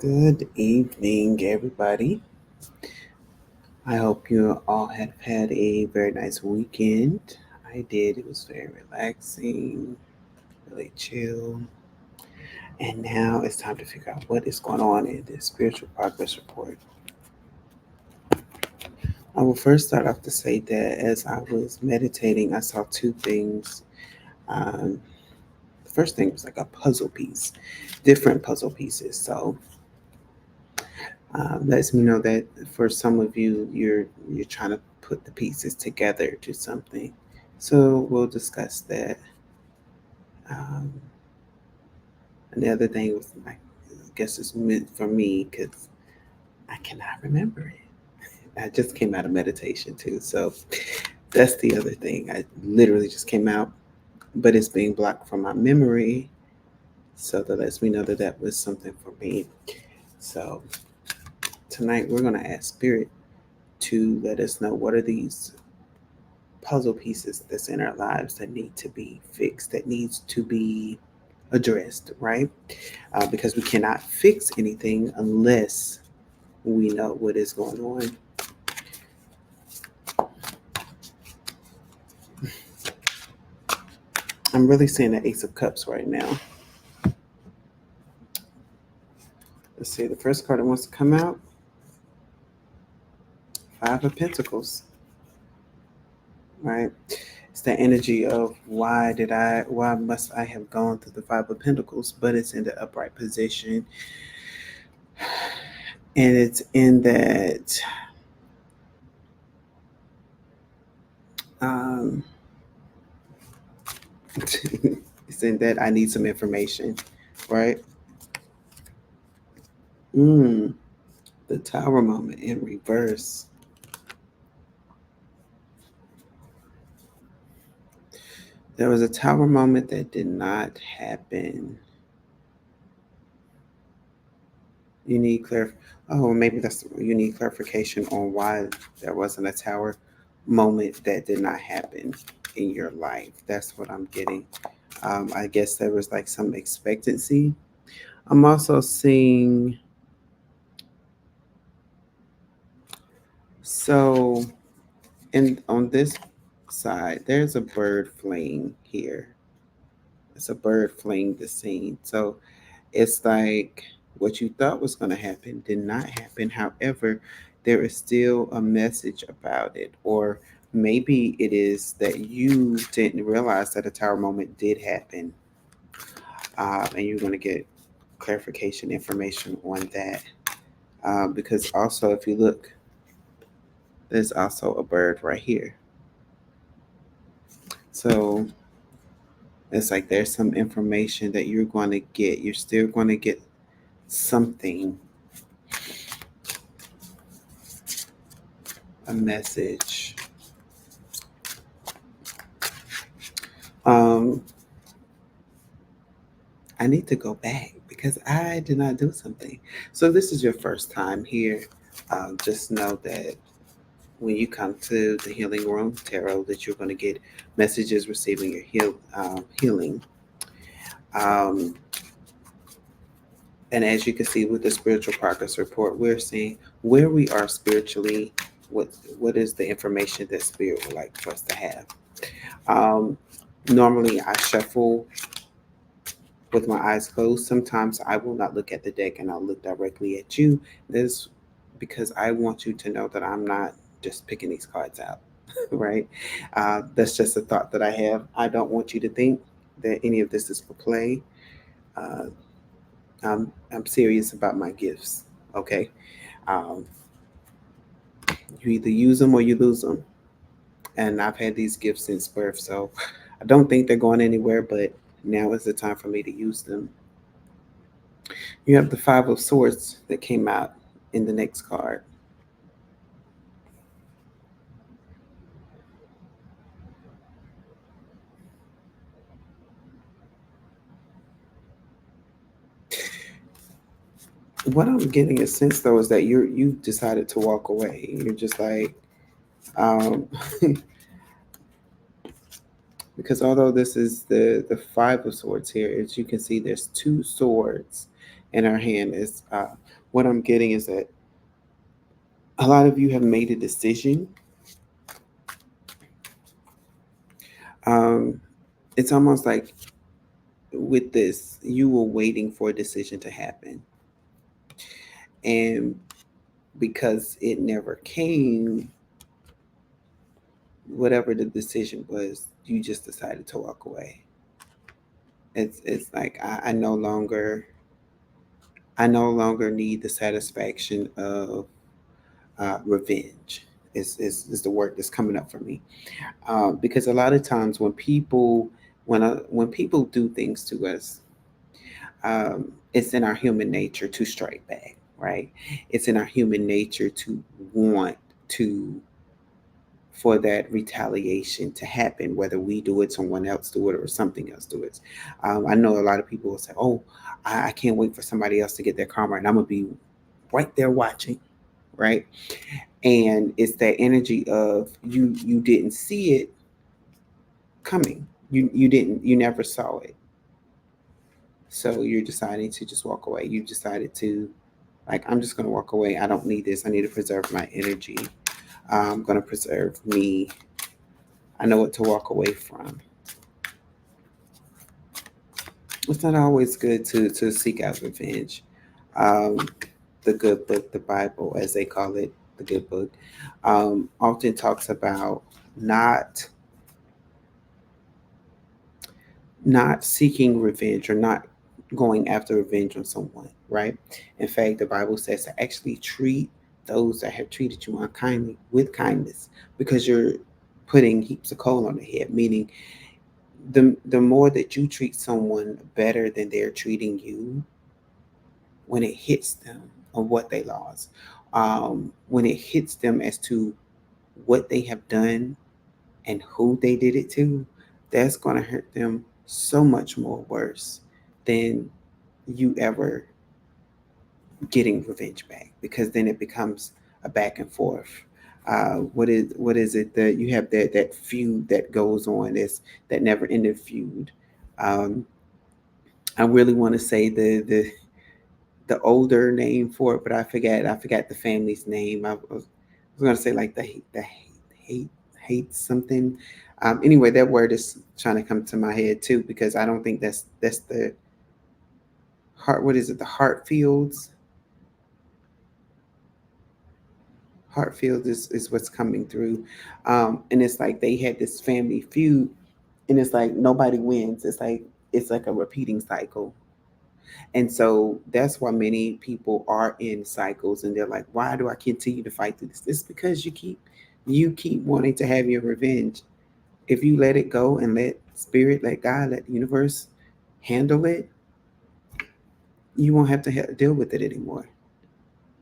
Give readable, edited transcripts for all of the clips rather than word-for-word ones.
Good evening, everybody. I hope you all have had a very nice weekend. I did. It was very relaxing, really chill. And now it's time to figure out what is going on in this spiritual progress report. I will first start off to say that as I was meditating, I saw two things. Um, the first thing was like a puzzle piece, different puzzle pieces. So lets me know that for some of you, you're trying to put the pieces together to something. So we'll discuss that. Um, and the other thing was, I guess it's meant for me because I cannot remember it. I just came out of meditation too, so that's the other thing. I literally just came out, but it's being blocked from my memory, so that lets me know that that was something for me. So tonight we're gonna ask Spirit to let us know what are these puzzle pieces that's in our lives that need to be fixed, that needs to be addressed, right? Because we cannot fix anything unless we know what is going on. I'm really seeing the Ace of Cups right now. Let's see, the first card that wants to come out, Five of Pentacles, right? It's the energy of why must I have gone through the Five of Pentacles, but it's in the upright position. And it's in that um, it's in that I need some information, right? Mm, the Tower moment in reverse. There was a Tower moment that did not happen. You need Oh, maybe you need clarification on why there wasn't a Tower moment that did not happen in your life. That's what I'm getting. I guess there was like some expectancy. I'm also seeing so and on this side, there's a bird fleeing here. It's a bird fleeing the scene. So it's like what you thought was going to happen did not happen. However, there is still a message about it. Or maybe it is that you didn't realize that a tower moment did happen. And you're going to get clarification information on that. Because also, if you look, there's also a bird right here. So it's like there's some information that you're going to get. You're still going to get something, a message. Um, I need to go back because I did not do something. So this is your first time here. Just know that when you come to the healing room tarot, that you're going to get messages receiving your healing. Um, and as you can see with the spiritual progress report, we're seeing where we are spiritually. What is the information that spirit would like for us to have? Um, Normally, I shuffle with my eyes closed. Sometimes I will not look at the deck and I'll look directly at you. This because I want you to know that I'm not just picking these cards out, right? That's just a thought that I have. I don't want you to think that any of this is for play. Uh, I'm serious about my gifts, okay? Um, you either use them or you lose them. And I've had these gifts since birth, so I don't think they're going anywhere, but now is the time for me to use them. You have the Five of Swords that came out in the next card. What I'm getting a sense though is that you decided to walk away. You're just like, um, because although this is the Five of Swords here, as you can see, there's two swords, in our hand. Is what I'm getting is that a lot of you have made a decision. Um, it's almost like with this, you were waiting for a decision to happen, and because it never came, whatever the decision was, you just decided to walk away. It's like I no longer need the satisfaction of revenge. Is the word that's coming up for me, because a lot of times when people do things to us, it's in our human nature to strike back, right? It's in our human nature to want to for that retaliation to happen, whether we do it, someone else do it, or something else do it. I know a lot of people will say, "Oh, I can't wait for somebody else to get their karma, and I'm gonna be right there watching." Right, and it's that energy of you didn't see it coming. You never saw it, so you're deciding to just walk away. You decided to, like, I'm just gonna walk away. I don't need this. I need to preserve my energy. I'm gonna preserve me. I know what to walk away from. It's not always good to seek out revenge. Um, the good book, the Bible, as they call it, the good book, often talks about not not seeking revenge or not going after revenge on someone, right? In fact, the Bible says to actually treat those that have treated you unkindly with kindness, because you're putting heaps of coal on the head, meaning the more that you treat someone better than they're treating you, when it hits them on what they lost, when it hits them as to what they have done and who they did it to, that's going to hurt them so much more worse than you ever getting revenge back, because then it becomes a back and forth. What is it that you have, that feud that goes on, is that never ending feud. Um, I really want to say the older name for it, but I forgot the family's name. I was gonna say like the hate something. Anyway, that word is trying to come to my head too, because I don't think that's the heart. What is it? The Heartfield is what's coming through, and it's like they had this family feud, and it's like nobody wins. It's like a repeating cycle. And so that's why many people are in cycles, and they're like, why do I continue to fight through this? It's because you keep wanting to have your revenge. If you let it go and let spirit, let God, let the universe handle it, you won't have to deal with it anymore.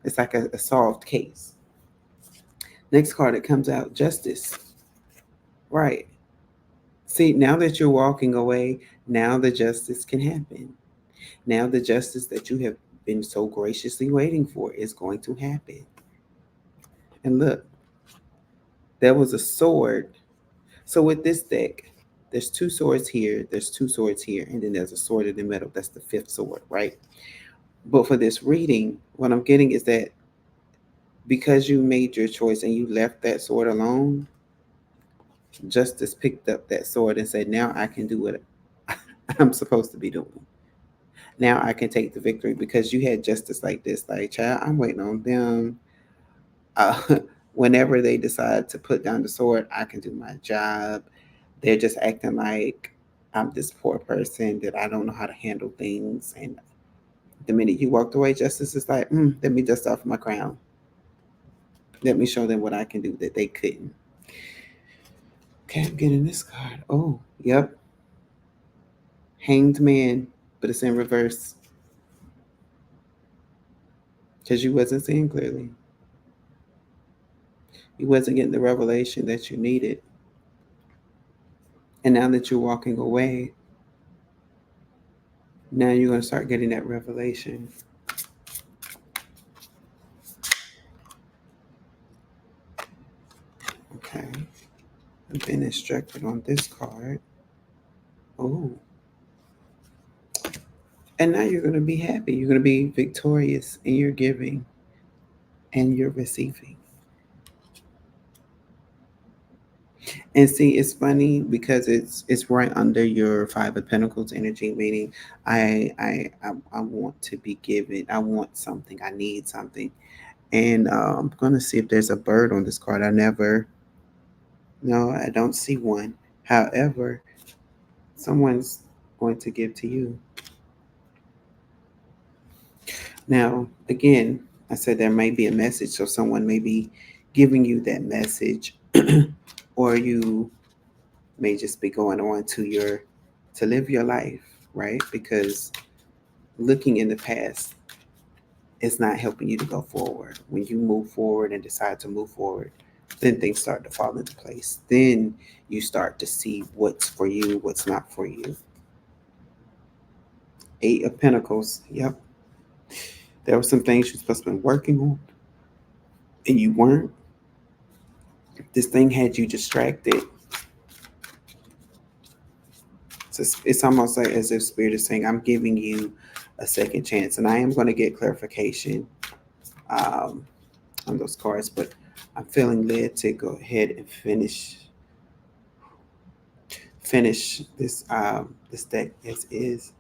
It's like a solved case. Next card that comes out, justice. Right. See, now that you're walking away, now the justice can happen. Now the justice that you have been so graciously waiting for is going to happen. And look, there was a sword. So with this deck, there's two swords here, there's two swords here, and then there's a sword in the middle. That's the fifth sword, right? But for this reading, what I'm getting is that because you made your choice and you left that sword alone, justice picked up that sword and said, now I can do what I'm supposed to be doing. Now I can take the victory, because you had justice like this, like, child, I'm waiting on them. Uh, whenever they decide to put down the sword, I can do my job. They're just acting like I'm this poor person that I don't know how to handle things. And the minute you walked away, justice is like, let me dust off my crown. Let me show them what I can do that they couldn't. Okay, I'm getting this card. Oh, yep. Hanged man, but it's in reverse, because you wasn't seeing clearly. You wasn't getting the revelation that you needed. And now that you're walking away, now you're going to start getting that revelation. Okay. I've been instructed on this card. Oh. And now you're going to be happy. You're going to be victorious in your giving and your receiving. And see, it's funny because it's right under your Five of Pentacles energy, meaning I want to be given. I want something. I need something. And I'm gonna see if there's a bird on this card. No, I don't see one. However, someone's going to give to you. Now, again, I said there may be a message, so someone may be giving you that message, or you may just be going on to live your life, right? Because looking in the past is not helping you to go forward. When you move forward and decide to move forward, then things start to fall into place. Then you start to see what's for you, what's not for you. Eight of Pentacles. Yep. There were some things you're supposed to be working on and you weren't. This thing had you distracted. It's almost like as if Spirit is saying, I'm giving you a second chance. And I am going to get clarification um, on those cards, but I'm feeling led to go ahead and finish this deck as is.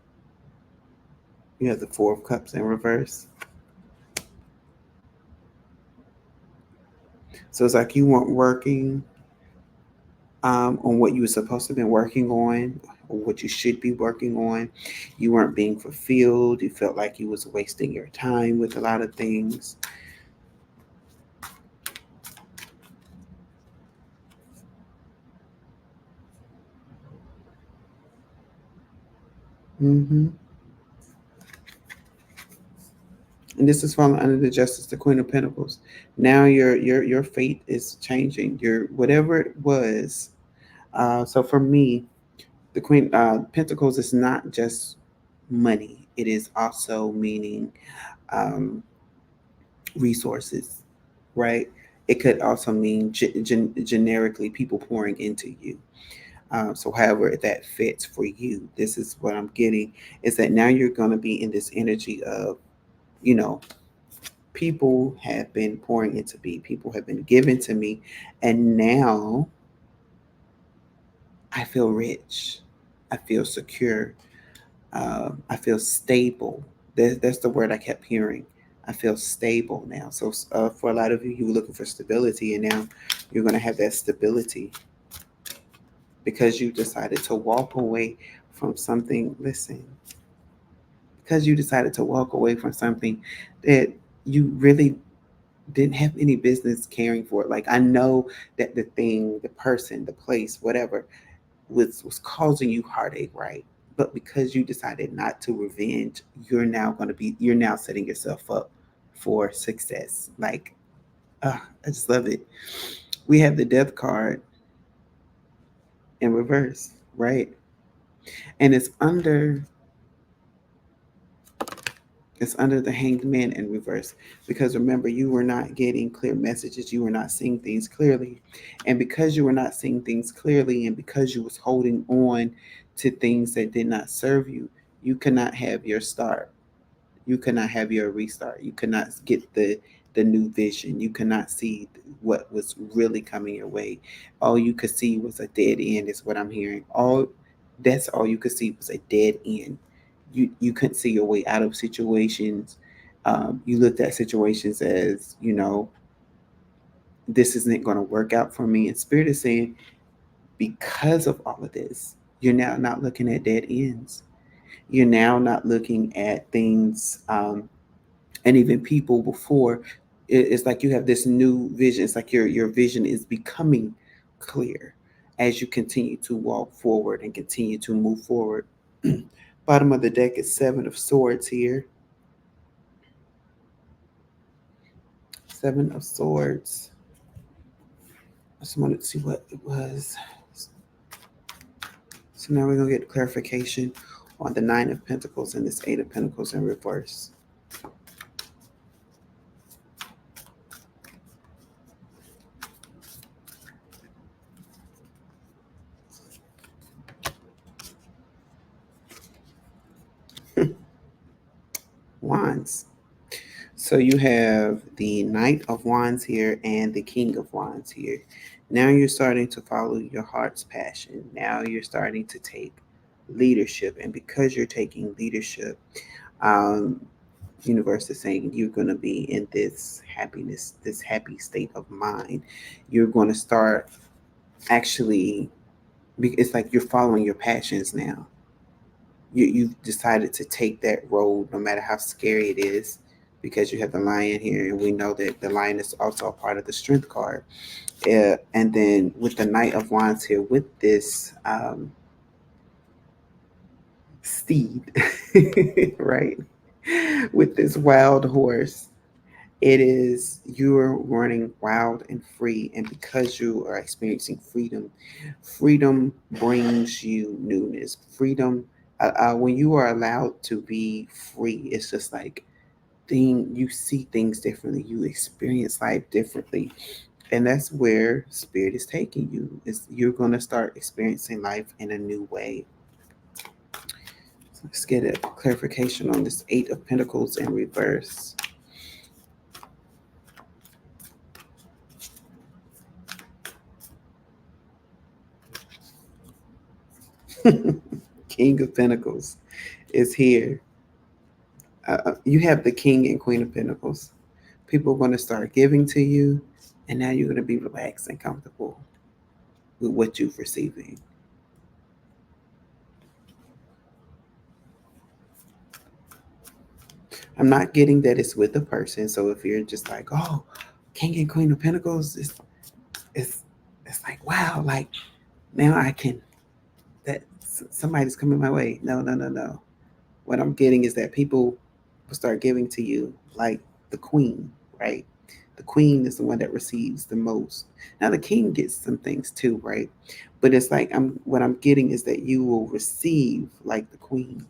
You have the Four of Cups in reverse. So it's like you weren't working on what you were supposed to have been working on, or what you should be working on. You weren't being fulfilled. You felt like you was wasting your time with a lot of things. hmm And this is falling under the Justice, the Queen of Pentacles. Now your fate is changing. Your whatever it was. So for me, the Queen Pentacles is not just money. It is also meaning resources, right? It could also mean generically people pouring into you. So however that fits for you, this is what I'm getting is that now you're going to be in this energy of, you know, people have been pouring into me, people have been given to me, and now I feel rich, I feel secure, I feel stable. That's the word I kept hearing. I feel stable now. So for a lot of you, you were looking for stability, and now you're going to have that stability because you decided to walk away from something. Listen, because you decided to walk away from something that you really didn't have any business caring for. Like I know that the thing, the person, the place, whatever, was causing you heartache, right? But because you decided not to revenge, you're now setting yourself up for success. Like, I just love it. We have the Death card in reverse, right? And it's under the Hanged Man in reverse because remember, you were not getting clear messages. You were not seeing things clearly. And because you were not seeing things clearly and because you was holding on to things that did not serve you, you cannot have your start. You cannot have your restart. You cannot get the new vision. You cannot see what was really coming your way. All you could see was a dead end is what I'm hearing. All you could see was a dead end. You couldn't see your way out of situations. You looked at situations as, this isn't going to work out for me. And Spirit is saying, because of all of this, you're now not looking at dead ends. You're now not looking at things and even people before. It's like you have this new vision. It's like your vision is becoming clear as you continue to walk forward and continue to move forward. Bottom of the deck is Seven of Swords here. Seven of Swords. I just wanted to see what it was. So now we're going to get clarification on the Nine of Pentacles and this Eight of Pentacles in reverse. Wands. So you have the Knight of Wands here and the King of Wands here. Now you're starting to follow your heart's passion. Now you're starting to take leadership. And because you're taking leadership, um, universe is saying you're going to be in this happiness, this happy state of mind. You're going to start actually, it's like you're following your passions now. You've decided to take that road no matter how scary it is, because you have the lion here, and we know that the lion is also a part of the strength card. And then with the Knight of Wands here, with this steed, right, with this wild horse, it is you're running wild and free. And because you are experiencing freedom, freedom brings you newness. Freedom, when you are allowed to be free, it's just like you see things differently, you experience life differently. And that's where spirit is taking you, is you're going to start experiencing life in a new way. So let's get a clarification on this Eight of Pentacles in reverse. King of Pentacles is here. You have the King and Queen of Pentacles. People are going to start giving to you, and now you're going to be relaxed and comfortable with what you're receiving. I'm not getting that it's with a person. So if you're just like, oh, King and Queen of Pentacles, it's it's like, wow, like now I can, that somebody's coming my way. No, no, no, no. What I'm getting is that people will start giving to you, like the Queen, right? The Queen is the one that receives the most. Now the King gets some things too, right? But it's like what I'm getting is that you will receive like the Queen.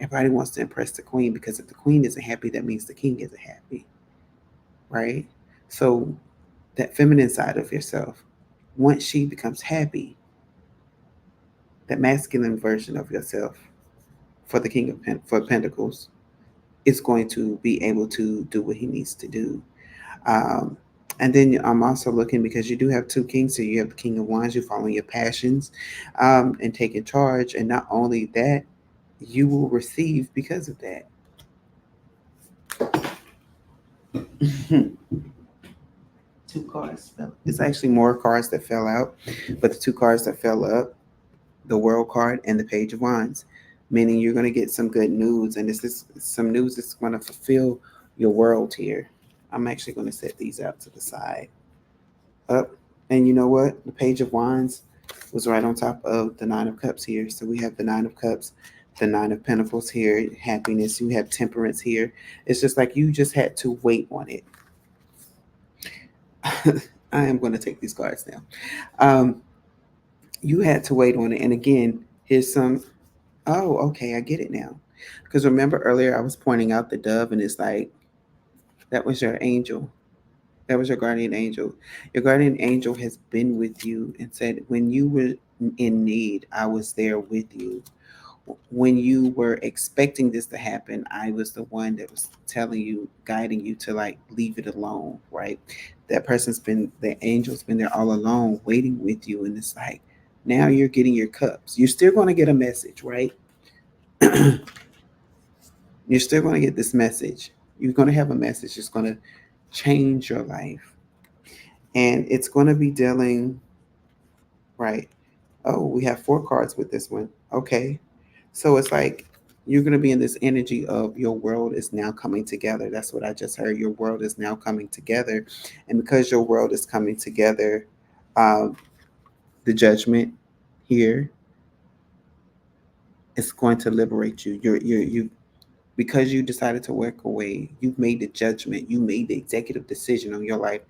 Everybody wants to impress the Queen, because if the Queen isn't happy, that means the King isn't happy, right? So that feminine side of yourself, once she becomes happy, that masculine version of yourself for the King of for Pentacles is going to be able to do what he needs to do. Um, and then I'm also looking, because you do have two kings. So you have the King of Wands, you're following your passions, and taking charge. And not only that, you will receive because of that. Two cards fell. It's actually more cards that fell out, but the two cards that fell up, the World card and the Page of Wands, meaning you're going to get some good news, and this is some news that's going to fulfill your world here. I'm actually going to set these out to the side. Up, and you know what? The Page of Wands was right on top of the Nine of Cups here. So we have the Nine of Cups, the Nine of Pentacles here, happiness. You have temperance here. It's just like you just had to wait on it. I am going to take these cards now. You had to wait on it. And again, here's some. Oh, okay, I get it now. Because remember earlier I was pointing out the dove, and it's like that was your angel. That was your guardian angel. Your guardian angel has been with you and said, when you were in need, I was there with you. When you were expecting this to happen, I was the one that was telling you, guiding you to like leave it alone, right? That person's been, the angel's been there all along, waiting with you. And it's like, now you're getting your cups. You're still going to get a message, right? You're still going to get this message. You're going to have a message. It's going to change your life. And it's going to be dealing, right? Oh, we have four cards with this one. Okay. So it's like you're going to be in this energy of your world is now coming together. That's what I just heard. Your world is now coming together. And because your world is coming together, um, the judgment here is going to liberate you. You because you decided to walk away, you've made the judgment, you made the executive decision on your life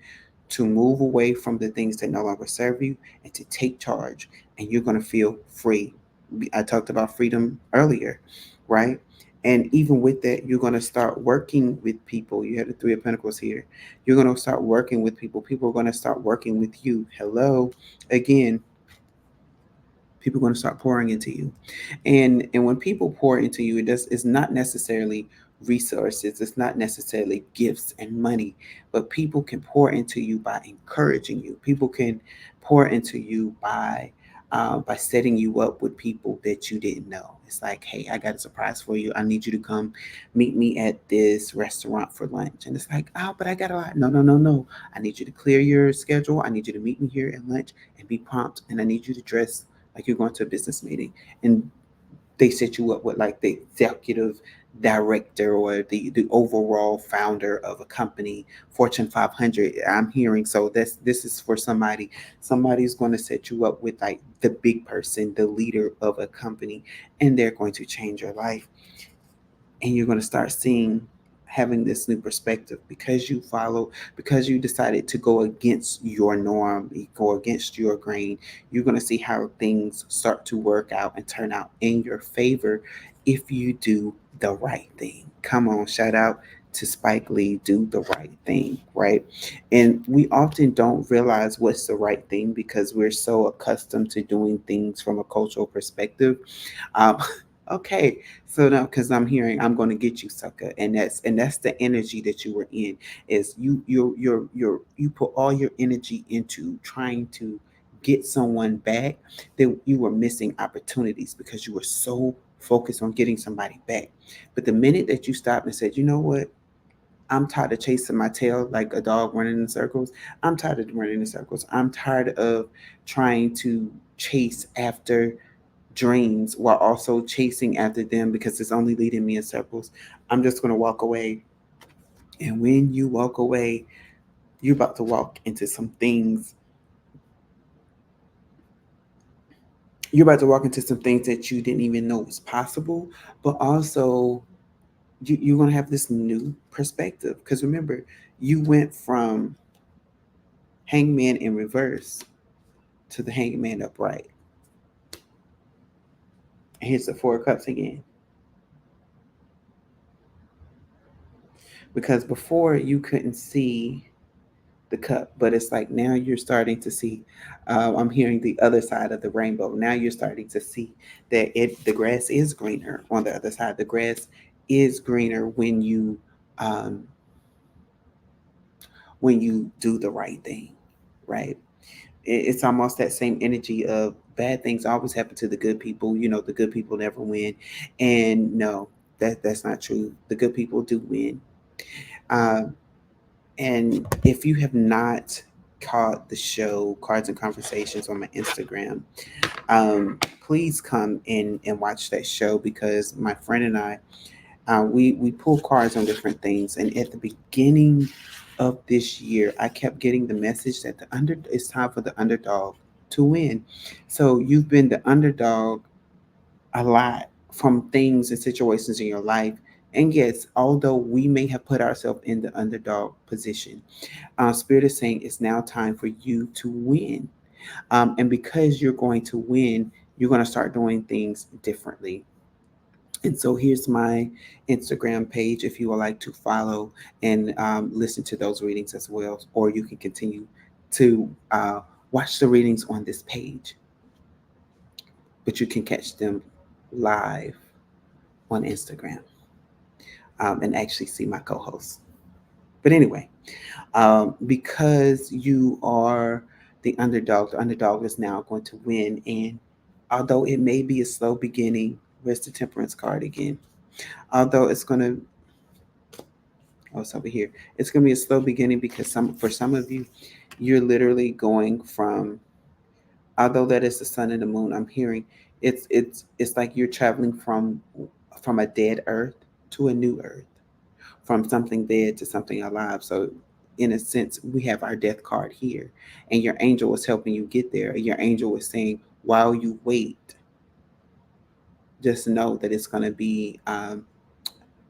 to move away from the things that no longer serve you and to take charge, and you're going to feel free. I talked about freedom earlier, right? And even with that, you're going to start working with people. You have the Three of Pentacles here. You're going to start working with people. People are going to start working with you. Hello. Again, People are going to start pouring into you. And when people pour into you, it's not necessarily resources, it's not necessarily gifts and money, but people can pour into you by encouraging you. People can pour into you by setting you up with people that you didn't know. It's like, hey, I got a surprise for you. I need you to come meet me at this restaurant for lunch. And it's like, oh, but I got a lot. No, no, no, no. I need you to clear your schedule. I need you to meet me here at lunch and be prompt. And I need you to dress like you're going to a business meeting. And they set you up with like the executive director or the overall founder of a company, Fortune 500. I'm hearing, so this is for somebody's going to set you up with like the big person, the leader of a company, and they're going to change your life. And you're going to start seeing, having this new perspective, because you decided to go against your norm, go against your grain. You're going to see how things start to work out and turn out in your favor if you do the right thing. Come on, shout out to Spike Lee, do the right thing, right? And we often don't realize what's the right thing because we're so accustomed to doing things from a cultural perspective. um, okay, so now, because I'm hearing, I'm going to get you, sucker, and that's the energy that you were in. Is you put all your energy into trying to get someone back, that you were missing opportunities because you were so focused on getting somebody back. But the minute that you stopped and said, you know what, I'm tired of chasing my tail like a dog running in circles. I'm tired of running in circles. I'm tired of trying to chase after dreams while also chasing after them because it's only leading me in circles. I'm just going to walk away. And when you walk away, you're about to walk into some things. You're about to walk into some things that you didn't even know was possible, but also you're going to have this new perspective. Because remember, you went from hangman in reverse to the hangman upright. And here's the four of cups again. Because before you couldn't see the cup, but it's like now you're starting to see. I'm hearing the other side of the rainbow. Now you're starting to see that the grass is greener on the other side. The grass is greener um, when you do the right thing, right? It's almost that same energy of bad things always happen to the good people. You know, the good people never win, and no, that's not true. The good people do win. Um, And if you have not caught the show Cards and Conversations on my Instagram, please come in and watch that show because my friend and I, we pull cards on different things. And at the beginning of this year, I kept getting the message that it's time for the underdog to win. So you've been the underdog a lot from things and situations in your life. And yes, although we may have put ourselves in the underdog position, Spirit is saying it's now time for you to win. And because you're going to win, you're going to start doing things differently. And so here's my Instagram page if you would like to follow and listen to those readings as well, or you can continue to watch the readings on this page, but you can catch them live on Instagram and actually see my co host. But anyway, because you are the underdog is now going to win. And although it may be a slow beginning, where's the temperance card again? Although it's going to, oh, it's over here. It's going to be a slow beginning because for some of you, you're literally going from, although that is the sun and the moon, I'm hearing it's like you're traveling from a dead earth to a new earth, from something dead to something alive. So, in a sense, we have our death card here, and your angel was helping you get there. Your angel was saying, while you wait, just know that it's going to be an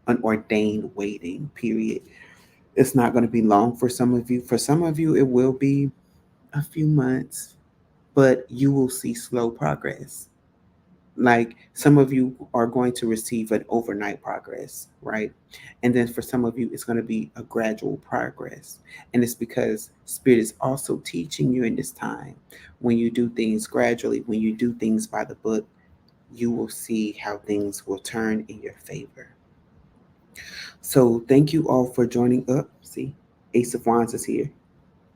ordained waiting period. It's not going to be long for some of you. For some of you, it will be a few months, but you will see slow progress. Like some of you are going to receive an overnight progress, right? And then for some of you, it's going to be a gradual progress. And it's because Spirit is also teaching you in this time. When you do things gradually, when you do things by the book, you will see how things will turn in your favor. So thank you all for joining up. See, Ace of Wands is here.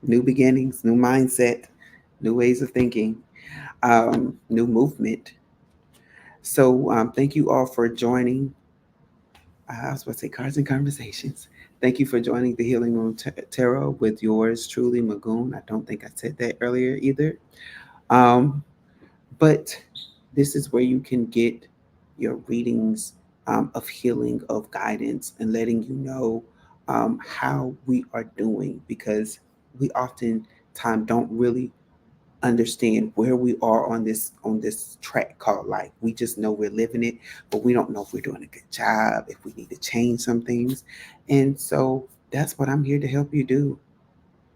New beginnings, new mindset, new ways of thinking, new movement. So thank you all for joining. I was about to say Cards and Conversations. Thank you for joining the Healing Room Tarot with yours truly, Magoon. I don't think I said that earlier either. Um, but this is where you can get your readings of healing, of guidance, and letting you know how we are doing, because we oftentimes don't really understand where we are on this track called life. We just know we're living it, but we don't know if we're doing a good job, if we need to change some things. And so that's what I'm here to help you do.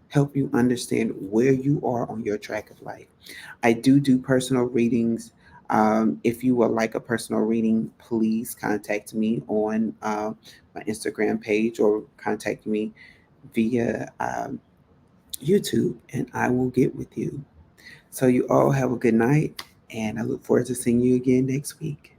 Help you understand where you are on your track of life. I do personal readings. If you would like a personal reading, please contact me on my Instagram page, or contact me via YouTube, and I will get with you. So you all have a good night, and I look forward to seeing you again next week.